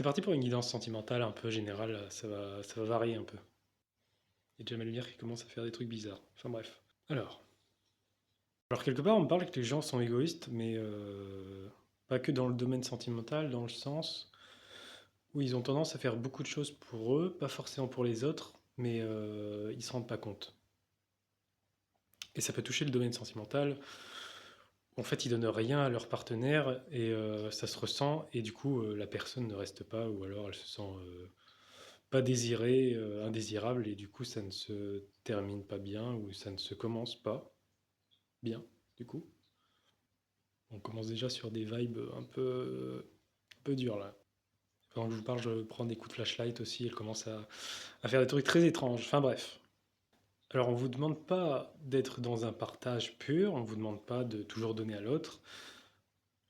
C'est parti pour une guidance sentimentale un peu générale, ça va varier un peu. Il y a déjà ma lumière qui commence à faire des trucs bizarres. Enfin bref. Alors quelque part on me parle que les gens sont égoïstes, mais pas que dans le domaine sentimental, dans le sens où ils ont tendance à faire beaucoup de choses pour eux, pas forcément pour les autres, mais ils se rendent pas compte. Et ça peut toucher le domaine sentimental. En fait, ils donnent rien à leur partenaire et ça se ressent, et du coup la personne ne reste pas, ou alors elle se sent pas désiré, indésirable, et du coup ça ne se termine pas bien, ou ça ne se commence pas bien, du coup. On commence déjà sur des vibes un peu dures là. Pendant que je vous parle, je prends des coups de flashlight aussi, elle commence à faire des trucs très étranges. Enfin bref. Alors on vous demande pas d'être dans un partage pur, on vous demande pas de toujours donner à l'autre,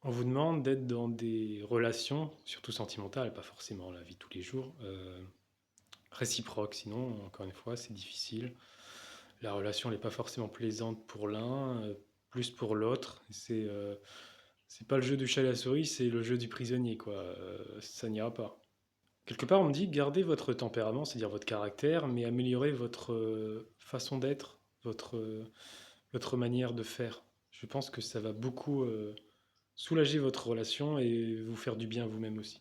on vous demande d'être dans des relations, surtout sentimentales, pas forcément la vie de tous les jours, réciproques, sinon, encore une fois, c'est difficile. La relation n'est pas forcément plaisante pour l'un, plus pour l'autre. C'est pas le jeu du chat et la souris, c'est le jeu du prisonnier, quoi. Ça n'ira pas. Quelque part, on me dit gardez votre tempérament, c'est-à-dire votre caractère, mais améliorez votre façon d'être, votre manière de faire. Je pense que ça va beaucoup soulager votre relation et vous faire du bien à vous-même aussi.